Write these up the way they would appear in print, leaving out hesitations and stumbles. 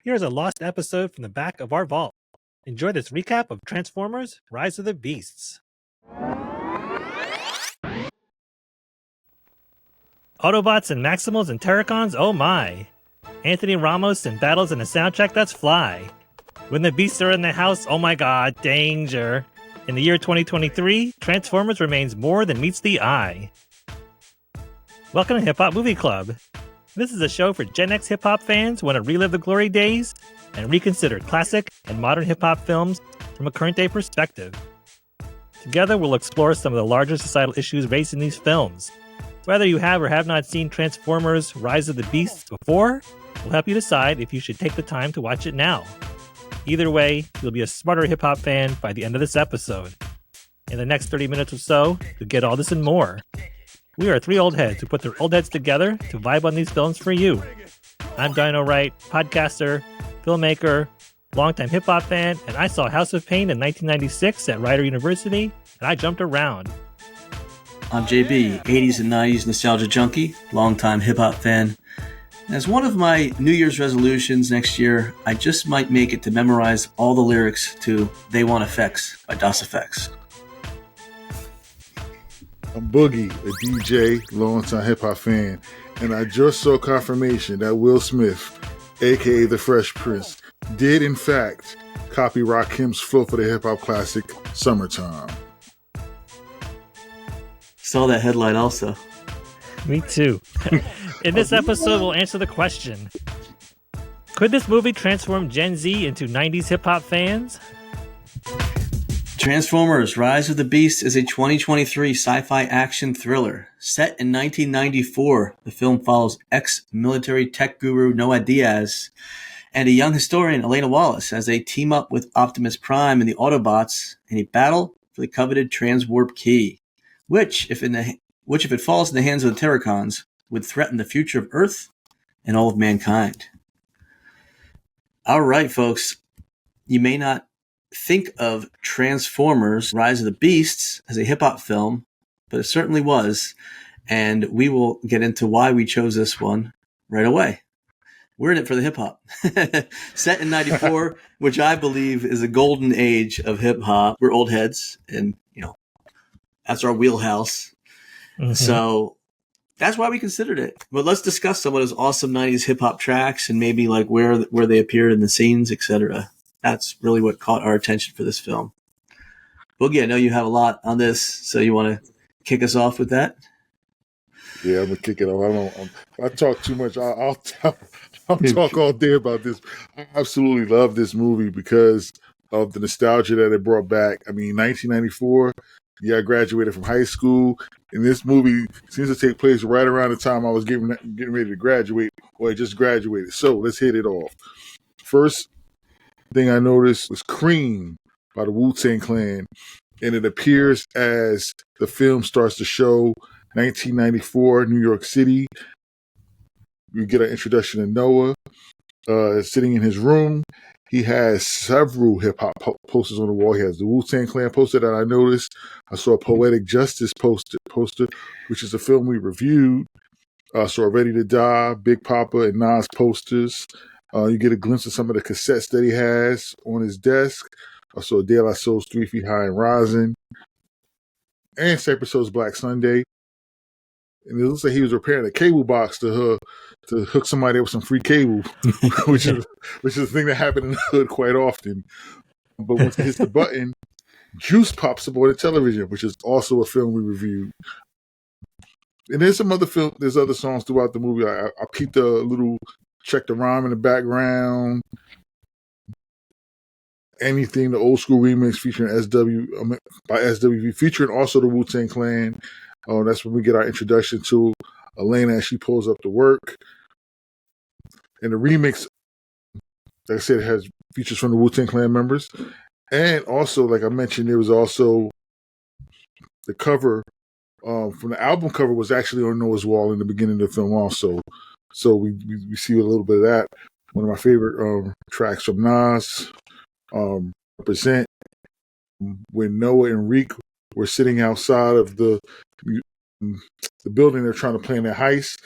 Here's a lost episode from the back of our vault. Enjoy this recap of Transformers: Rise of the Beasts. Autobots and Maximals and Terrorcons, oh my. Anthony Ramos and battles in a soundtrack that's fly. When the beasts are in the house, oh my god, danger. In the year 2023, Transformers remains more than meets the eye. Welcome to Hip Hop Movie Club. This is a show for Gen X hip hop fans who want to relive the glory days and reconsider classic and modern hip hop films from a current day perspective. Together, we'll explore some of the larger societal issues raised in these films. Whether you have or have not seen Transformers: Rise of the Beasts before, we'll help you decide if you should take the time to watch it now. Either way, you'll be a smarter hip hop fan by the end of this episode. In the next 30 minutes or so, you'll get all this and more. We are three old heads who put their old heads together to vibe on these films for you. I'm Dino Wright, podcaster, filmmaker, longtime hip hop fan, and I saw House of Pain in 1996 at Rider University, and I jumped around. I'm JB, 80s and 90s nostalgia junkie, longtime hip hop fan. As one of my New Year's resolutions next year, I just might make it to memorize all the lyrics to They Want Effects by Das EFX. I'm Boogie, a DJ, longtime hip hop fan, and I just saw confirmation that Will Smith, aka the Fresh Prince, did in fact copy Rakim's flow for the hip hop classic Summertime. Saw that headline also. Me too. In this episode, we'll answer the question: could this movie transform Gen Z into 90s hip-hop fans? Transformers: Rise of the Beasts is a 2023 sci-fi action thriller. Set in 1994, the film follows ex-military tech guru Noah Diaz and a young historian, Elena Wallace, as they team up with Optimus Prime and the Autobots in a battle for the coveted Transwarp Key, which, if it falls in the hands of the Terrorcons, would threaten the future of Earth and all of mankind. All right, folks. You may not think of Transformers: Rise of the Beasts as a hip-hop film, but it certainly was, and we will get into why we chose this one right away. We're in it for the hip-hop. Set in 94, which I believe is a golden age of hip-hop. We're old heads, and, that's our wheelhouse. Mm-hmm. So that's why we considered it. But let's discuss some of those awesome 90s hip-hop tracks and maybe like where they appeared in the scenes, etc. That's really what caught our attention for this film. Boogie, I know you have a lot on this, so you want to kick us off with that? Yeah, I'm going to kick it off. I talk too much. I'll talk all day about this. I absolutely love this movie because of the nostalgia that it brought back. I mean, 1994, I graduated from high school, and this movie seems to take place right around the time I was getting ready to graduate, or I just graduated. So let's hit it off. First thing I noticed was Cream by the Wu-Tang Clan, and it appears as the film starts to show 1994 New York City. We get an introduction to Noah sitting in his room. He has several hip-hop posters on the wall. He has the Wu-Tang Clan poster that I noticed. I saw a Poetic Justice poster, which is a film we reviewed. I saw Ready to Die, Big Papa, and Nas posters. You get a glimpse of some of the cassettes that he has on his desk. I saw De La Soul's 3 Feet High and Rising, and Cypress Hill's Black Sunday. And it looks like he was repairing a cable box to hook somebody up with some free cable, which is a thing that happened in the hood quite often. But once he hits the button, Juice pops up on the television, which is also a film we reviewed. And there's other songs throughout the movie. I peeped a little, checked the rhyme in the background. Anything, the old school remix featuring by SWV, featuring also the Wu-Tang Clan. That's when we get our introduction to Elena as she pulls up to work. And the remix, like I said, has features from the Wu-Tang Clan members. And also, like I mentioned, there was also the cover from the album cover was actually on Noah's wall in the beginning of the film also. So we see a little bit of that. One of my favorite tracks from Nas, Represent, when Noah and Reek were sitting outside of the building they're trying to plan their heist,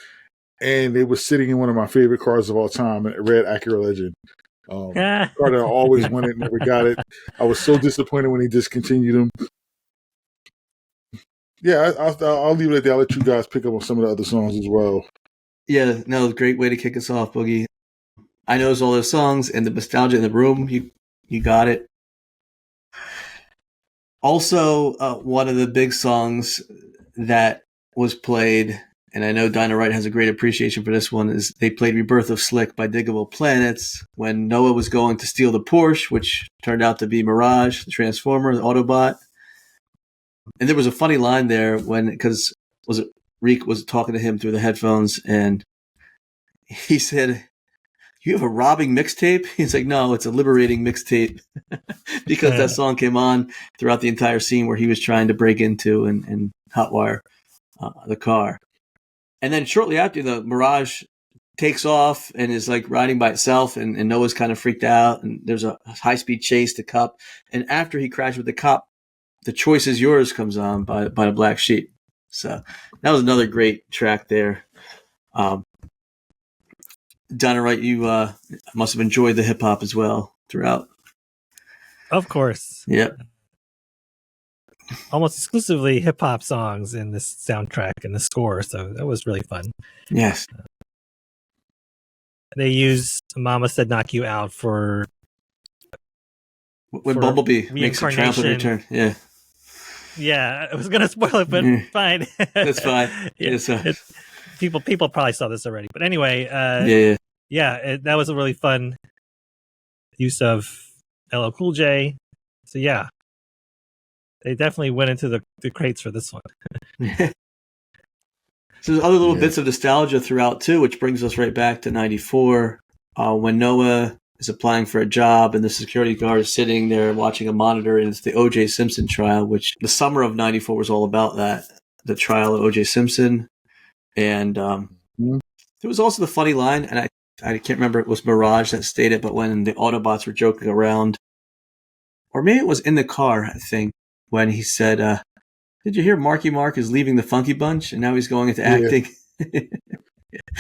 and they were sitting in one of my favorite cars of all time, a red Acura Legend. Carter always wanted, never got it. I was so disappointed when he discontinued him. Yeah, I'll leave it at that. I'll let you guys pick up on some of the other songs as well. Yeah, no, great way to kick us off, Boogie. I knows all those songs and the nostalgia in the room. You got it. Also, one of the big songs that was played, and I know Dinah Wright has a great appreciation for this one, is they played Rebirth of Slick by Diggable Planets when Noah was going to steal the Porsche, which turned out to be Mirage, the Transformer, the Autobot. And there was a funny line there because Reek was talking to him through the headphones, and he said, "You have a robbing mixtape?" He's like, "No, it's a liberating mixtape," because that song came on throughout the entire scene where he was trying to break into and hotwire the car. And then shortly after, the Mirage takes off and is like riding by itself, and Noah's kind of freaked out, and there's a high-speed chase to Cup. And after he crashed with the Cup, "The Choice Is Yours" comes on by the Black Sheep. So that was another great track there. Donna Wright, you must have enjoyed the hip hop as well throughout. Of course. Yep. Almost exclusively hip hop songs in this soundtrack and the score, so that was really fun. Yes. They use "Mama Said Knock You Out" for when Bumblebee makes a triumphant return. Yeah. Yeah, I was gonna spoil it, but fine. That's fine. Yeah, people probably saw this already, but anyway, that was a really fun use of LL Cool J. So yeah, they definitely went into the crates for this one. So there's other little bits of nostalgia throughout too, which brings us right back to '94 when Noah is applying for a job and the security guard is sitting there watching a monitor, and it's the O.J. Simpson trial, which the summer of '94 was all about that, the trial of O.J. Simpson. And there was also the funny line, and I can't remember if it was Mirage that stated, but when the Autobots were joking around, or maybe it was in the car, I think, when he said, "Did you hear Marky Mark is leaving the Funky Bunch and now he's going into acting?"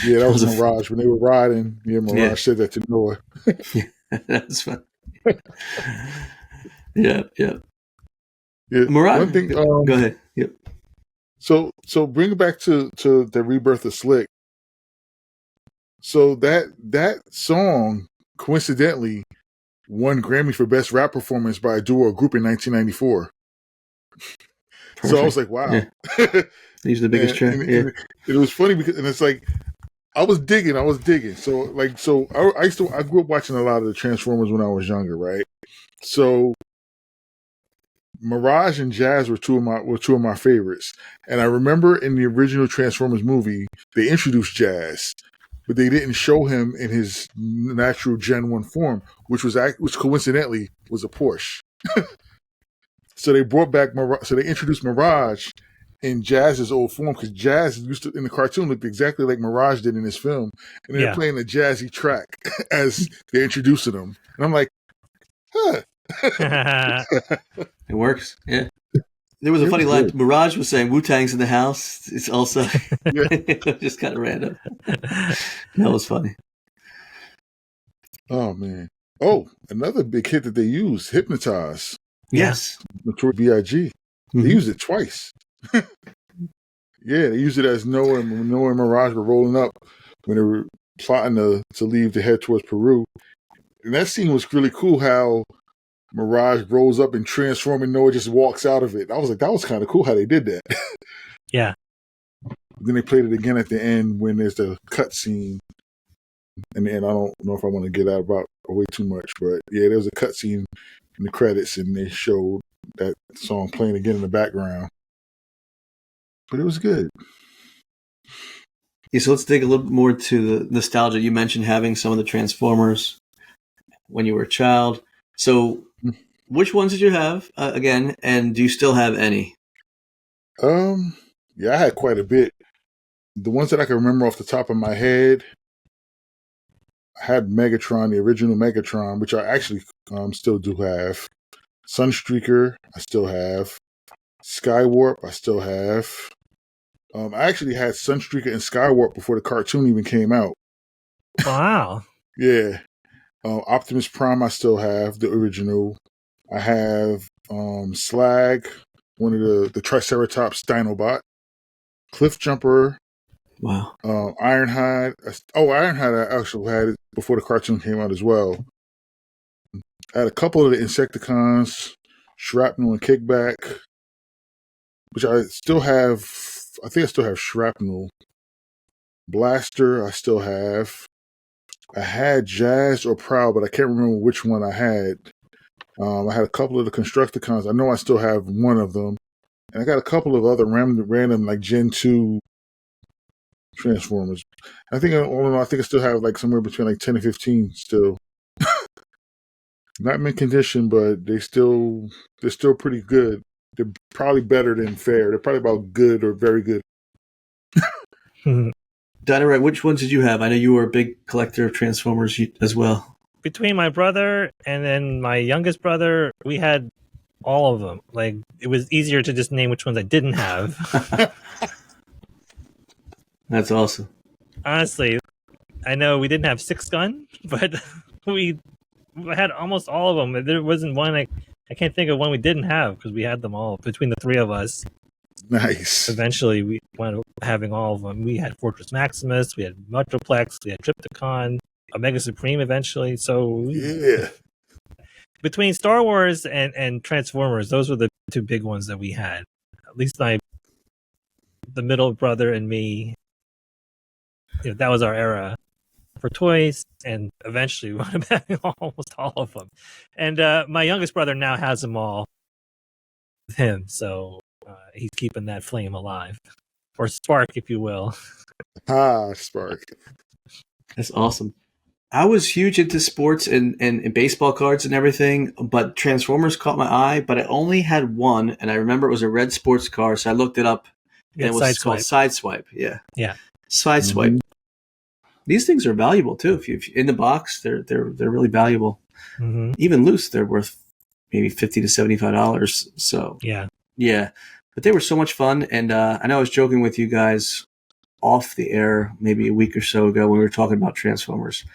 Yeah, that was Mirage. When they were riding, Mirage said that to Noah. That was fun. Yeah. Mirage. One thing, go ahead. Yep. So bring it back to the Rebirth of Slick. So that song coincidentally won Grammy for Best Rap Performance by a duo or group in 1994. Perfect. So I was like, wow. Yeah. These are the biggest tracks. And it was funny because, and it's like, I was digging. So I grew up watching a lot of the Transformers when I was younger, right? So Mirage and Jazz were two of my favorites. And I remember in the original Transformers movie, they introduced Jazz, but they didn't show him in his natural Gen 1 form, which coincidentally was a Porsche. So they brought back so they introduced Mirage in Jazz's old form, because Jazz used to, in the cartoon, looked exactly like Mirage did in his film. And they're playing a jazzy track as they're introducing him. And I'm like, huh. It works. Yeah. There was a funny line. Mirage was saying Wu-Tang's in the house. It's also just kind of random. That was funny. Oh, man. Oh, another big hit that they used, Hypnotize. Yes. Notorious B.I.G. They used it twice. They used it as Noah and Mirage were rolling up when they were plotting to leave to head towards Peru. And that scene was really cool, how Mirage rolls up and transforms and Noah just walks out of it. I was like, that was kind of cool how they did that. Yeah. Then they played it again at the end when there's the cut scene. And I don't know if I want to get out about way too much, but there was a cut scene in the credits and they showed that song playing again in the background. But it was good. Yeah, so let's dig a little bit more to the nostalgia. You mentioned having some of the Transformers when you were a child. So which ones did you have again, and do you still have any? I had quite a bit. The ones that I can remember off the top of my head, I had Megatron, the original Megatron, which I actually still do have. Sunstreaker, I still have. Skywarp, I still have. I actually had Sunstreaker and Skywarp before the cartoon even came out. Wow. Yeah. Optimus Prime, I still have the original. I have Slag, one of the Triceratops Dinobot, Cliff Jumper, Wow. Ironhide. Ironhide I actually had it before the cartoon came out as well. I had a couple of the Insecticons, Shrapnel and Kickback, which I still have. I think I still have Shrapnel. Blaster, I still have. I had Jazz or Prowl, but I can't remember which one I had. I had a couple of the Constructicons. I know I still have one of them. And I got a couple of other random like Gen 2 Transformers. I think I still have like somewhere between like 10 and 15 still. Not mint condition, but they're still pretty good. They're probably better than fair. They're probably about good or very good. Dino, which ones did you have? I know you were a big collector of Transformers as well. Between my brother and then my youngest brother, we had all of them. Like, it was easier to just name which ones I didn't have. That's awesome. Honestly, I know we didn't have Six Gun, but we had almost all of them. There wasn't one I can't think of one we didn't have because we had them all between the three of us. Nice. Eventually, we wound up having all of them. We had Fortress Maximus, we had Metroplex, we had Trypticon, Omega Supreme eventually. So yeah, between Star Wars and Transformers, those were the two big ones that we had. At least the middle brother and me. That was our era for toys, and eventually we wound up having almost all of them. And my youngest brother now has them all with him, so he's keeping that flame alive, or spark, if you will. Spark. That's awesome. I was huge into sports and baseball cards and everything, but Transformers caught my eye, but I only had one, and I remember it was a red sports car, so I looked it up, and it was called Sideswipe. Yeah. Sideswipe. Mm-hmm. These things are valuable too. If you in the box, they're really valuable. Mm-hmm. Even loose, they're worth maybe $50 to $75. So yeah. But they were so much fun, and I know I was joking with you guys off the air maybe a week or so ago when we were talking about Transformers.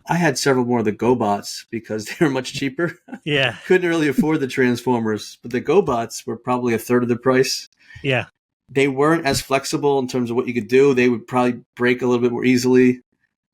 I had several more of the GoBots because they were much cheaper. Yeah, couldn't really afford the Transformers, but the GoBots were probably a third of the price. Yeah, they weren't as flexible in terms of what you could do. They would probably break a little bit more easily.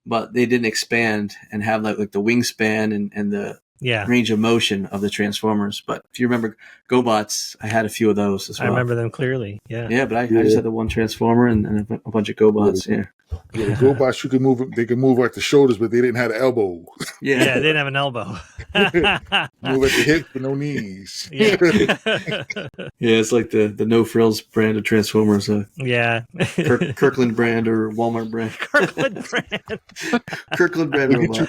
But they didn't expand and have like the wingspan and the range of motion of the Transformers. But if you remember GoBots, I had a few of those as well. I remember them clearly. Yeah, but I just had the one Transformer and a bunch of GoBots. Yeah, the GoBots, you could move. They could move like the shoulders, but they didn't have the elbow. Yeah, they didn't have an elbow. Move at the hip, but no knees. Yeah, it's like the No Frills brand of Transformers. Kirkland brand or Walmart brand. Kirkland brand robot.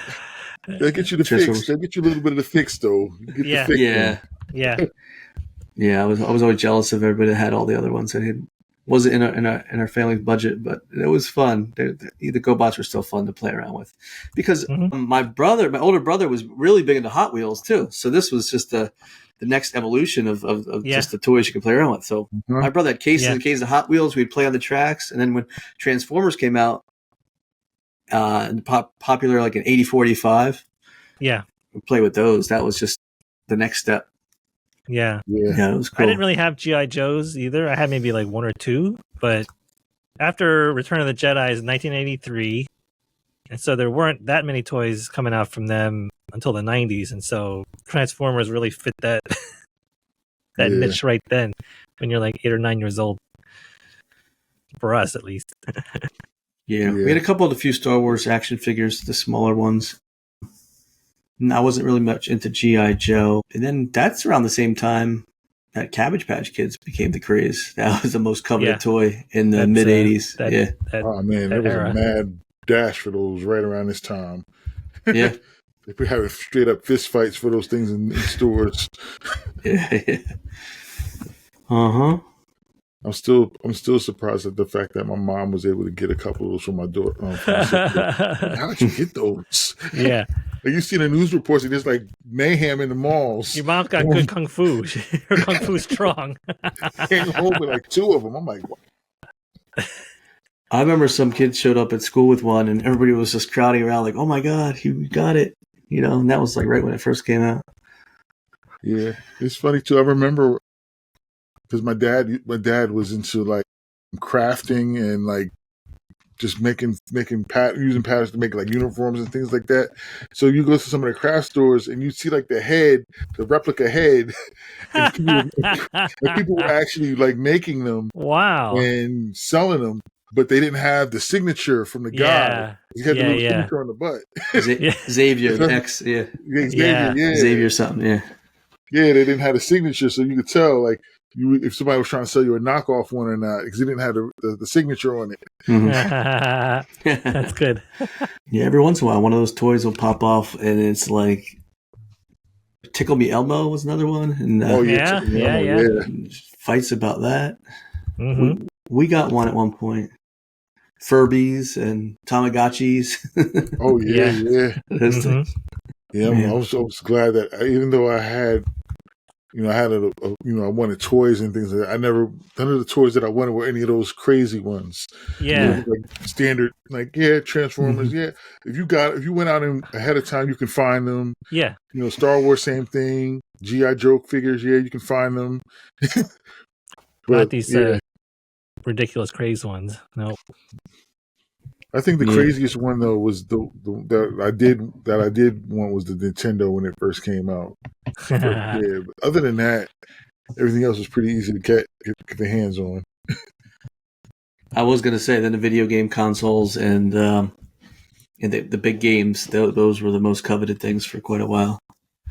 They'll get you the fix. They'll get you a little bit of the fix, though. Yeah. I was always jealous of everybody that had all the other ones. It wasn't in our family's budget, but it was fun. The GoBots were still fun to play around with, because my older brother, was really big into Hot Wheels too. So this was just the next evolution of just the toys you can play around with. So my brother had cases and cases of Hot Wheels. We'd play on the tracks, and then when Transformers came out, popular like in 84, 85. Yeah, we play with those. That was just the next step. Yeah, it was cool. I didn't really have G.I. Joes either. I had maybe like one or two, but after Return of the Jedi is 1983, and so there weren't that many toys coming out from them until the 90s, and so Transformers really fit that niche right then when you're like 8 or 9 years old. For us, at least. We had a few Star Wars action figures, the smaller ones. And I wasn't really much into G.I. Joe. And then that's around the same time that Cabbage Patch Kids became the craze. That was the most coveted toy in the mid-'80s. Oh, man, there was a mad dash for those right around this time. Yeah. They were having straight-up fist fights for those things in stores. Yeah. Uh-huh. I'm still surprised at the fact that my mom was able to get a couple of those for my daughter. How did you get those? Yeah. You see the news reports, there's like mayhem in the malls. Your mom's got good kung fu. Her kung fu's strong. Came home with like 2 of them. I'm like, what? I remember some kids showed up at school with one, and everybody was just crowding around like, oh my God, you got it. and that was like right when it first came out. Yeah, it's funny too. I remember because my dad was into like crafting and like just making using patterns to make like uniforms and things like that. So you go to some of the craft stores and you see like the replica head, and people were actually like making them Wow. and selling them, but they didn't have the signature from the guy. You had the little signature on the butt. Xavier, the X, Xavier, Xavier something, yeah. Yeah, they didn't have a signature, so you could tell like if somebody was trying to sell you a knockoff one or not because he didn't have the signature on it. Mm-hmm. That's good. Yeah, every once in a while, one of those toys will pop off, and it's like Tickle Me Elmo was another one, and yeah. Fights about that. Mm-hmm. We got one at one point. Furbies and Tamagotchis. Oh yeah. Those things. Yeah, I was glad that even though I had, I wanted toys and things like that. None of the toys that I wanted were any of those crazy ones. Yeah. Like standard, Transformers. Mm-hmm. Yeah, if you went out ahead of time, you can find them. Yeah. Star Wars, same thing. G.I. Joe figures, yeah, you can find them. But, not these ridiculous crazy ones. Nope. I think the craziest one though was that I did want was the Nintendo when it first came out. But other than that, everything else was pretty easy to get the hands on. I was gonna say then the video game consoles and the big games, those were the most coveted things for quite a while.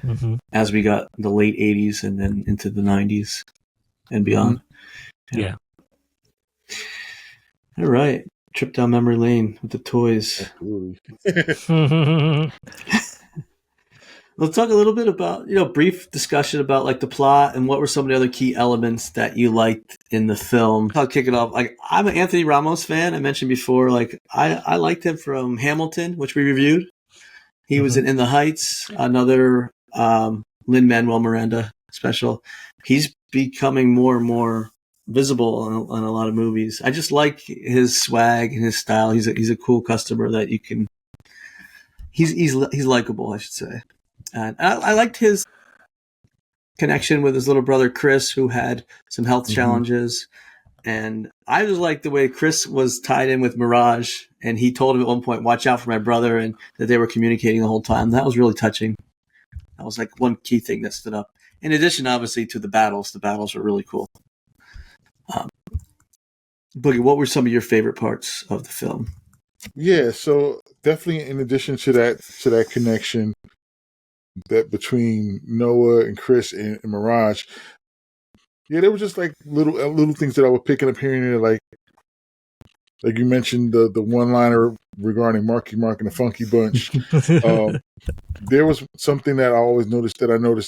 Mm-hmm. As we got the late 80s and then into the 90s and beyond. Mm-hmm. Yeah. All right. Trip down memory lane with the toys. Let's talk a little bit about, brief discussion about like the plot and what were some of the other key elements that you liked in the film. I'll kick it off. Like, I'm an Anthony Ramos fan. I mentioned before, like I liked him from Hamilton, which we reviewed. He was in the Heights, another Lin-Manuel Miranda special. He's becoming more and more visible in a lot of movies. I just like his swag and his style. He's a cool customer that you can. He's likable, I should say. And I liked his connection with his little brother Chris, who had some health challenges. And I just liked the way Chris was tied in with Mirage, and he told him at one point, "Watch out for my brother," and that they were communicating the whole time. That was really touching. That was like one key thing that stood up. In addition, obviously, to the battles. The battles were really cool. Boogie, what were some of your favorite parts of the film? Yeah, so definitely in addition to that connection that between Noah and Chris and Mirage, yeah, there were just like little things that I was picking up here and there, like you mentioned the one-liner regarding Marky Mark and the Funky Bunch. There was something that I always noticed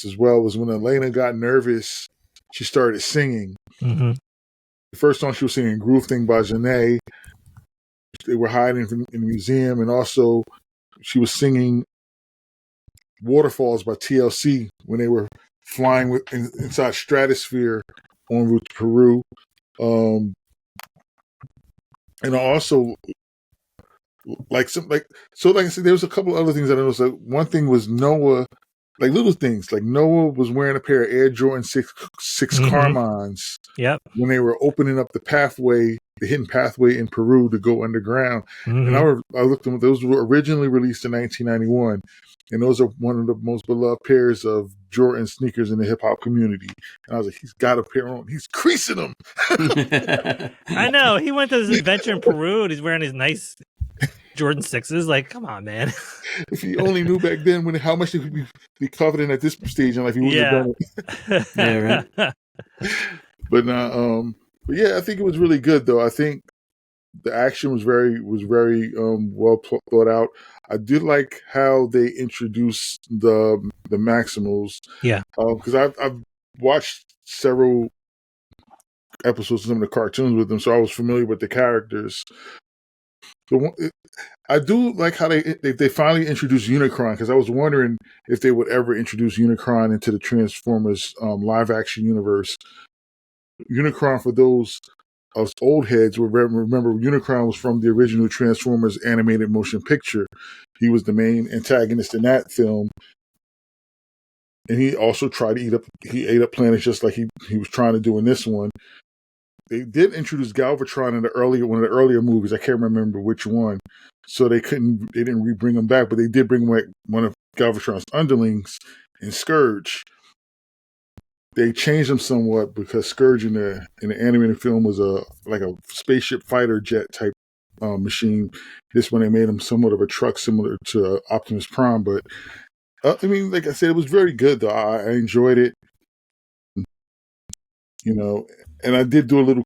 as well was when Elena got nervous, she started singing. Mm-hmm. The first song she was singing, Groove Thing by Janae. They were hiding in the museum, and also she was singing Waterfalls by TLC when they were flying inside Stratosphere en route to Peru. And also like I said, there was a couple other things that I noticed. Like, one thing was Noah, like little things, like Noah was wearing a pair of Air Jordan 6 Carmines. Yep. When they were opening up the hidden pathway in Peru to go underground. And I looked at them, those were originally released in 1991. And those are one of the most beloved pairs of Jordan sneakers in the hip hop community. And I was like, he's got a pair on. He's creasing them. I know. He went to this adventure in Peru and he's wearing his nice Jordan 6s. Like, come on, man. If he only knew back then how much he would be coveted at this stage in life, he wouldn't have done it. Yeah, right. But yeah, I think it was really good though. I think the action was very well thought out. I did like how they introduced the Maximals. Yeah, because I've watched several episodes of some of the cartoons with them, so I was familiar with the characters. I do like how they finally introduced Unicron, because I was wondering if they would ever introduce Unicron into the Transformers live action universe. Unicron, for those us old heads will remember Unicron was from the original Transformers animated motion picture. He was the main antagonist in that film. And he also tried to ate up planets just like he was trying to do in this one. They did introduce Galvatron in one of the earlier movies. I can't remember which one. So they didn't bring him back, but they did bring back one of Galvatron's underlings in Scourge. They changed him somewhat because Scourge in the animated film was like a spaceship fighter jet type machine. This one they made him somewhat of a truck similar to Optimus Prime, but I mean, like I said, it was very good though. I enjoyed it, and I did do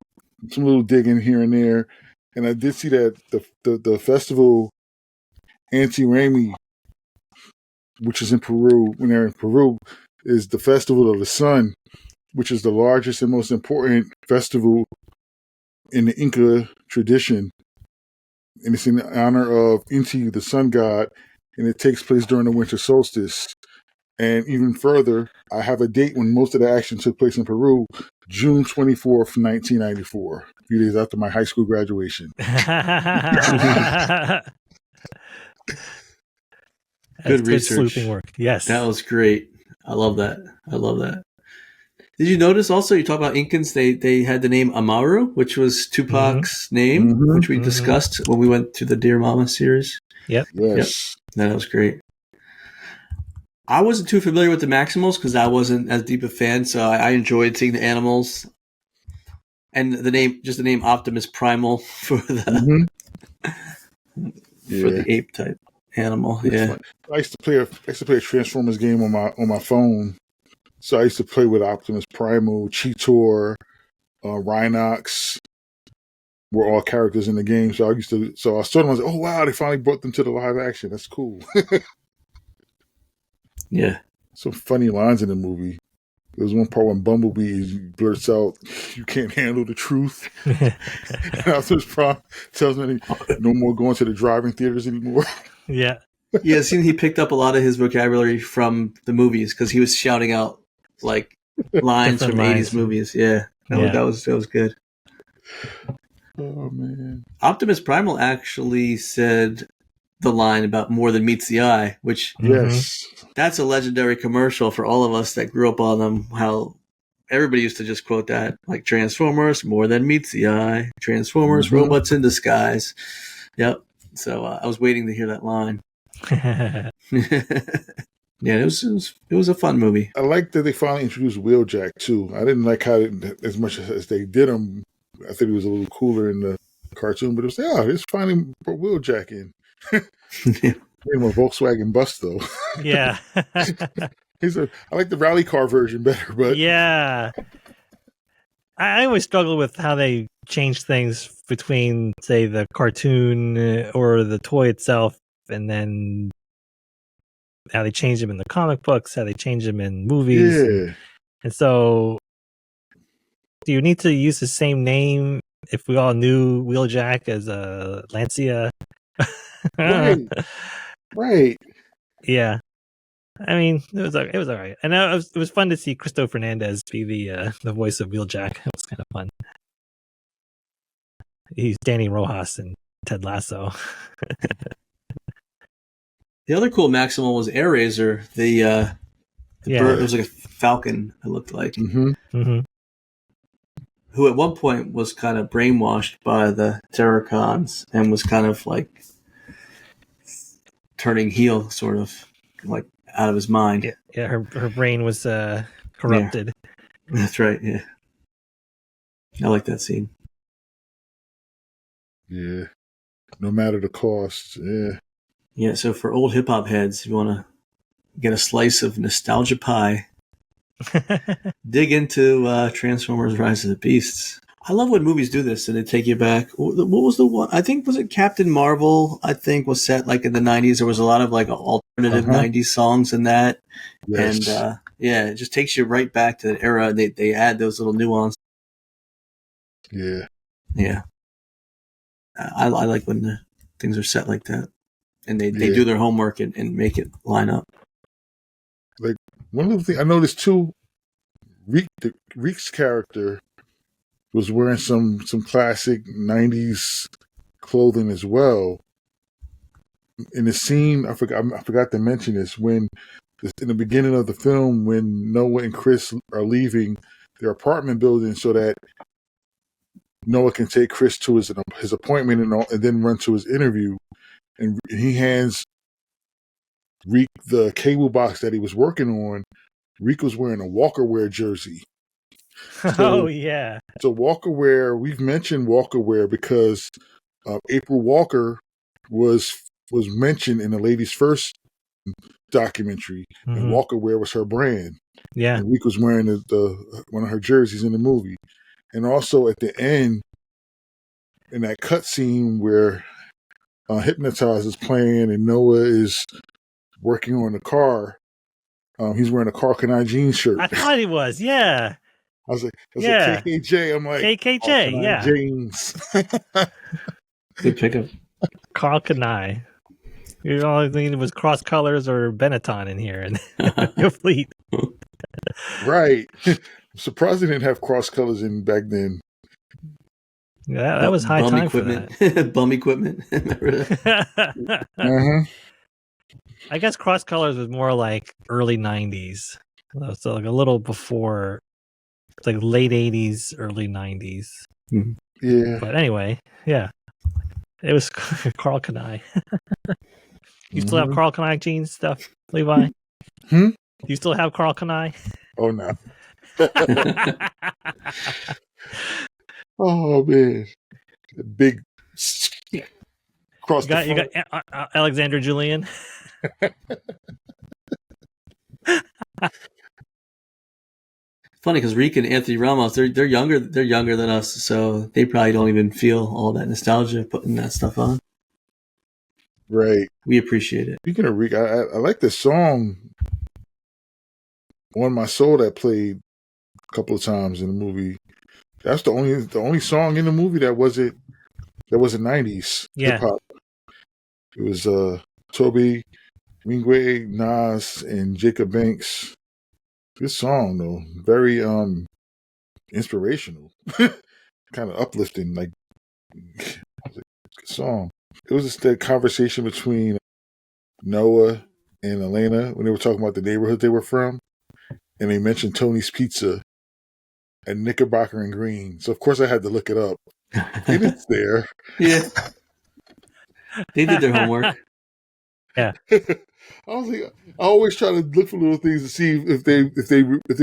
some little digging here and there, and I did see that the festival Anti Rami, which is in Peru, when they're in Peru, is the Festival of the Sun, which is the largest and most important festival in the Inca tradition, and it's in honor of Inti, the sun god, and it takes place during the winter solstice. And even further, I have a date when most of the action took place in Peru, June 24th, 1994, a few days after my high school graduation. Good research. Sleuthing work. Yes. That was great. I love that. Did you notice also, you talk about Incans, they had the name Amaru, which was Tupac's name, which we discussed when we went to the Dear Mama series. Yep. Yes. Yep. That was great. I wasn't too familiar with the Maximals because I wasn't as deep a fan, so I enjoyed seeing the animals. And the name Optimus Primal for the for the ape type animal. Yeah. I used to play a Transformers game on my phone. So I used to play with Optimus Primal, Cheetor, Rhinox, were all characters in the game. So I saw them. I was like, oh wow, they finally brought them to the live action. That's cool. Yeah. Some funny lines in the movie. There was one part when Bumblebee blurts out, "You can't handle the truth." And Optimus Prime tells me, "No more going to the driving theaters anymore." Yeah. Yeah, it seemed he picked up a lot of his vocabulary from the movies because he was shouting out like lines from 80s movies. Yeah. That was good. Oh man. Optimus Primal actually said the line about more than meets the eye, which that's a legendary commercial for all of us that grew up on them. How everybody used to just quote that, like Transformers, more than meets the eye. Transformers, robots in disguise. Yep. So I was waiting to hear that line. Yeah, it was a fun movie. I like that they finally introduced Wheeljack too. I didn't like how as much as they did him. I think it was a little cooler in the cartoon, but it was it's finally brought Wheeljack in. Made him a Volkswagen bus though. Yeah. I like the rally car version better, but yeah. I always struggle with how they change things between, say, the cartoon or the toy itself, and then how they change them in the comic books, how they change them in movies. Yeah. And so, do you need to use the same name if we all knew Wheeljack as a Lancia? Right. Yeah. I mean, it was all right. And it was fun to see Cristo Fernandez be the voice of Wheeljack. It was kind of fun. He's Danny Rojas and Ted Lasso. The other cool Maximal was Air Razor. The bird, it was like a falcon, it looked like. Mm-hmm. Who at one point was kind of brainwashed by the Terrorcons and was kind of like turning heel, sort of like out of his mind. Yeah, her brain was corrupted. Yeah. That's right, yeah. I like that scene. Yeah. No matter the cost, yeah. Yeah, so for old hip-hop heads, if you want to get a slice of nostalgia pie, dig into Transformers Rise of the Beasts. I love when movies do this and they take you back. What was the one? I think, was it Captain Marvel? I think was set like in the 90s. There was a lot of like alternative 90s songs in that. Yes. And it just takes you right back to that era. They add those little nuances. Yeah. Yeah. I like when the things are set like that. And they do their homework and make it line up. Like, one of the things I noticed too, Reek's character was wearing some classic '90s clothing as well. In the scene, I forgot to mention this in the beginning of the film when Noah and Chris are leaving their apartment building so that Noah can take Chris to his appointment and then run to his interview, and he hands Reek the cable box that he was working on. Reek was wearing a Walkerwear jersey. Oh yeah. So Walkerwear, we've mentioned Walkerwear because April Walker was mentioned in the Ladies First documentary, and Walkerwear was her brand. Yeah, and Reek was wearing the one of her jerseys in the movie, and also at the end in that cut scene where Hypnotize is playing and Noah is working on the car. He's wearing a Carcanine jeans shirt. I thought he was. Yeah. I was like KKJ. I'm like KKJ. Yeah. Jeans. Good pickup. Carl Kanai. The only thing was cross colors or Benetton in here, and your fleet. Right. I'm surprised they didn't have cross colors in back then. Yeah, that was high Bum time equipment. for that. Bum equipment. Remember that? I guess cross colors was more like early '90s, so like a little before, it's like late '80s, early '90s. Mm-hmm. Yeah. But anyway, yeah, it was Carl Kanai. You still have Carl Kanai jeans stuff, Levi? You still have Carl Kanai? Oh no. Oh man, big cross. You got Alexander Julian. Funny because Reek and Anthony Ramos, they're younger. They're younger than us, so they probably don't even feel all that nostalgia putting that stuff on. Right. We appreciate it. Speaking of Reek, I like the song "On My Soul" that played a couple of times in the movie. That's the only song in the movie that wasn't 90s hip hop. It was Toby, Mingwe, Nas, and Jacob Banks. Good song though, very inspirational, kind of uplifting. Like, good song. It was just that conversation between Noah and Elena when they were talking about the neighborhood they were from, and they mentioned Tony's Pizza and Knickerbocker and Green. So of course I had to look it up. And it's there. Yeah, they did their homework. Yeah. I was like, I always try to look for little things to see if they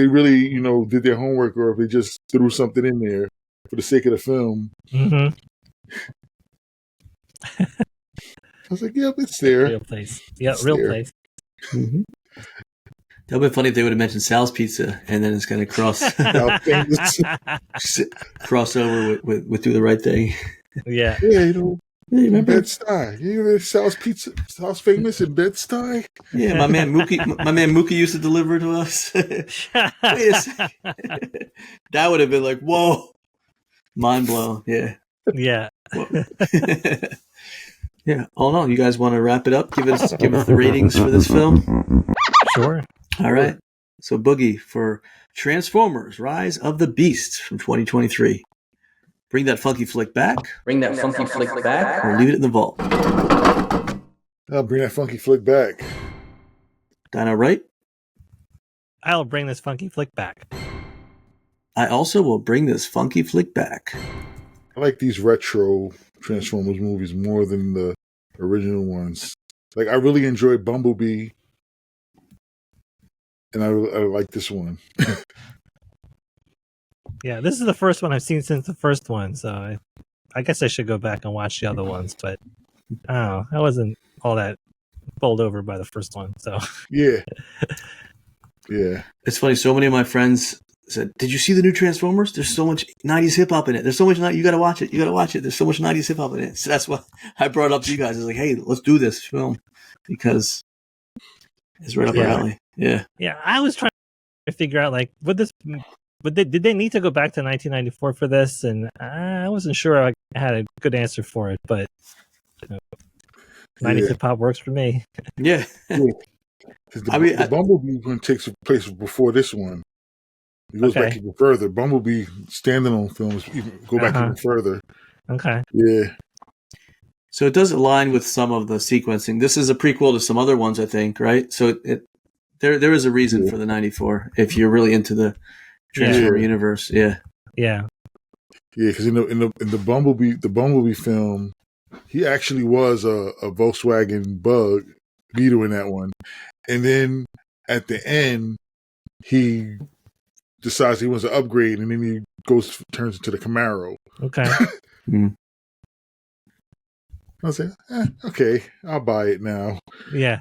really, did their homework or if they just threw something in there for the sake of the film. Mm-hmm. I was like, yep, it's there. Real place. Yeah, real place. Mm-hmm. That would be funny if they would have mentioned Sal's Pizza and then it's going to cross over with Do the Right Thing. Yeah. Yeah, you remember Bed-Stuy? You remember Sal's Pizza? Sal's famous in Bed-Stuy? Yeah, my man Mookie used to deliver to us. Wait a second. That would have been like, whoa, mind blown. Yeah. Yeah. Yeah. Oh no, you guys want to wrap it up? Give us the ratings for this film. Sure. All right. So Boogie for Transformers: Rise of the Beast from 2023. Bring that funky flick back. Or leave it in the vault. I'll bring that funky flick back. Dino right? I'll bring this funky flick back. I also will bring this funky flick back. I like these retro Transformers movies more than the original ones. Like, I really enjoyed Bumblebee. And I like this one. Yeah, this is the first one I've seen since the first one, so I guess I should go back and watch the other ones, but I wasn't all that bowled over by the first one, so. Yeah. Yeah. It's funny, so many of my friends said, did you see the new Transformers? There's so much 90s hip-hop in it. There's so much, you gotta watch it. There's so much 90s hip-hop in it. So that's why I brought it up to you guys. I was like, hey, let's do this film, because it's right up our alley. Yeah. Yeah, I was trying to figure out, like, did they need to go back to 1994 for this? And I wasn't sure I had a good answer for it, but 90s hip hop works for me. Yeah. The Bumblebee one takes place before this one. It goes back even further. Bumblebee standalone films go back even further. Okay. Yeah. So it does align with some of the sequencing. This is a prequel to some other ones, I think, right? So there is a reason for the 94 if you're really into the Transformer universe. Yeah. Yeah. Yeah, because in the Bumblebee film, he actually was a Volkswagen Bug Beetle in that one, and then at the end he decides he wants to upgrade, and then he turns into the Camaro. Okay. I said, okay, I'll buy it now. Yeah.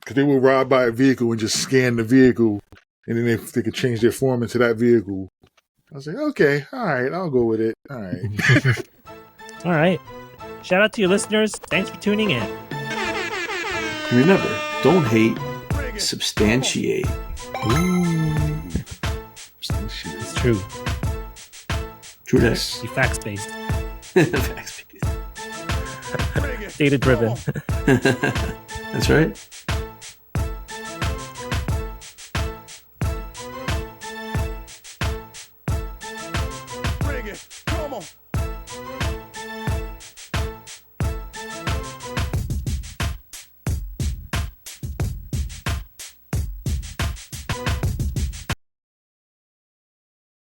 Because they will ride by a vehicle and just scan the vehicle, and then they could change their form into that vehicle. I was like, okay, all right, I'll go with it. All right. All right. Shout out to you listeners. Thanks for tuning in. Remember, don't hate, substantiate. Ooh. It's true. True that. Be facts-based. Facts-based. Data-driven. That's right. Bring it. Come on.